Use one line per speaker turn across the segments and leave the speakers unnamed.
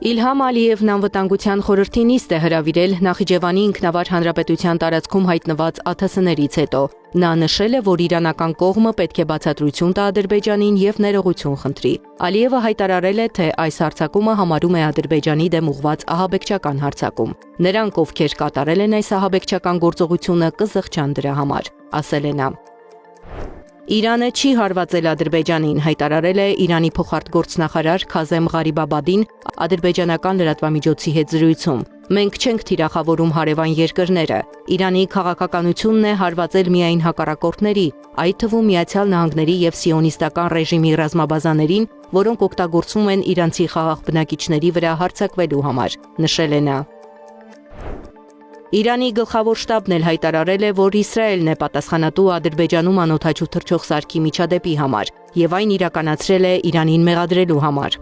Իլհամ Ալիևն անվտանգության խորհրդի նիստ է հրավիրել Նախիջևանի ինքնավար հանրապետության տարածքում հայտնված ԱԹՍ-ներից հետո։ Նա նշել է, որ իրանական կողմը պետք է բացատրություն տա Ադրբեջանին եւ ներողություն խնդրի։ Ալիևը հայտարարել է, թե այս հարձակումը համարում է Ադրբեջանի դեմ ուղղված ահաբեկչական հարձակում։ Նրանք, ովքեր կատարել են այս ահաբեկչական գործողությունը, կզղջան դրա համար, ասել է նա։ Իրանը չի հարվածել Ադրբեջանին, հայտարարել է Իրանի փոխարտգործնախարար Քազեմ Ղարիբաբադին ադրբեջանական լրատվամիջոցի հետ զրույցում։ Մենք չենք թիրախավորում հարևան երկրները։ Իրանի քաղաքականությունն է հարվածել միայն հակառակորդների, այդ թվում Միացյալ Նահանգների եւ սիոնիստական ռեժիմի ռազմաբազաներին, որոնք օգտագործվում են իրանցի խաղաղ բնակիչների վրա հարձակվելու համար, նշել է նա։ Իրանի գլխավոր շտաբն էլ հայտարարել է, որ Իսրայելն է պատասխանատու Ադրբեջանում անօդաչու թռչող սարքի միջադեպի համար եւ այն իրականացրել է Իրանին մեղադրելու համար։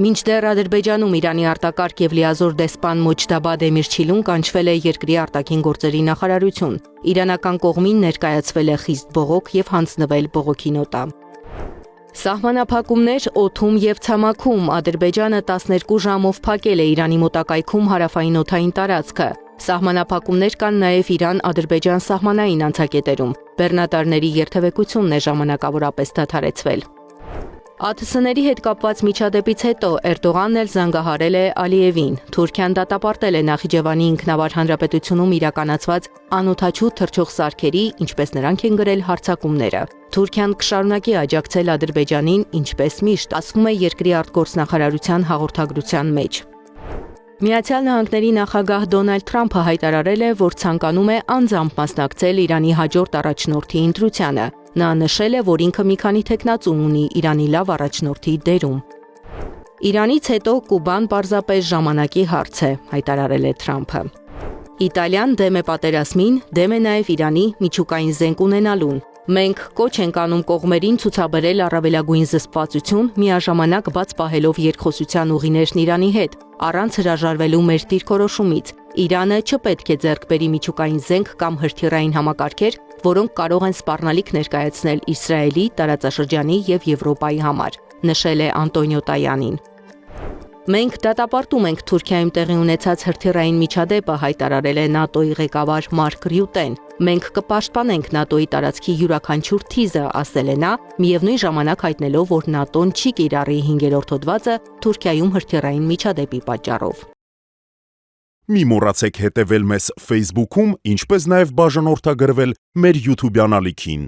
Մինչդեռ Ադրբեջանում Իրանի արտակարգ եւ լիազոր դեսպան Մոջտաբա Դեմիրչիլուն կանչվել է երկրի արտաքին գործերի նախարարություն։ Իրանական կողմին ներկայացվել է խիստ բողոք եւ հանձնվել բողոքի նոտա։ Սահմանափակումներ օդում եւ ցամաքում Ադրբեջանը 12 ժամով փակել է Իրանի մոտակայքում հարավային օդային տարածքը։ Սահմանափակումներ կան նաեւ Իրան-Ադրբեջան սահմանային անցակետերում։ Բեռնատարների երթևեկությունն է ժամանակավորապես դադարեցվել։ ԱԹՍ-ների հետ կապված միջադեպից հետո Էրդողանն էլ զանգահարել է Ալիևին։ Թուրքիան դատապարտել է Նախիջևանի ինքնավար հանրապետությունում իրականացված անօդաչու թռչող սարքերի, ինչպես նրանք են գրել, հարձակումները։ Թուրքիան կշարունակի աջակցել Ադրբեջանին, ինչպես միշտ, ասվում է երկրի արտգործնախարարության հաղորդագրության մեջ։ Միացյալ Նահանգների նախագահ Դոնալդ Թրամփը հայտարարել է, որ ցանկանում է անձամբ մասնակցել Իրանի հաջորդ առաջնորդի ընտրությանը։ Նա նշել է, որ ինքը մի քանի թեկնածու ունի Իրանի լավ առաջնորդի դերում։ Իրանից հետո Կուբան պարզապես ժամանակի հարց է, հայտարարել է Թրամփը։ Իտալիան դեմ է պատերազմին, դեմ է նաև Իրանի միջուկային զենք ունենալուն։ Մենք կոչ ենք անում կողմերին ցուցաբերել առավելագույն զսպվածություն, միաժամանակ բաց պահելով երկխոսության ուղիներն Իրանի հետ, առանց հրաժարվելու մեր դիրքորոշումից։ Իրանը չպետք է ձեռք բերի միջուկային զենք կամ հրթիռային համակարգեր, որոնք կարող են սպառնալիք ներկայացնել Իսրայելի, տարածաշրջանի եւ Եվրոպայի համար, նշել է Անտոնիո Տայանին։ Մենք դատապարտում ենք Թուրքիայում տեղի ունեցած հրթիռային միջադեպը, հայտարարել է ՆԱՏՕ-ի ղեկավար Մարկ Ռյուտեն։ Մենք կպաշտպանենք ՆԱՏՕ-ի տարածքի յուրաքանչյուր թիզը, ասել է նա, միևնույն ժամանակ հայտնելով, որ ՆԱՏՕ-ն չի կիրառի 5-րդ հոդվածը Թուրքիայում հրթիռային միջադեպի պատճառով։
Մի մոռացեք հետևել մեզ Facebook-ում, ինչպես նաև բաժանորդագրվել մեր YouTube-յան ալիքին։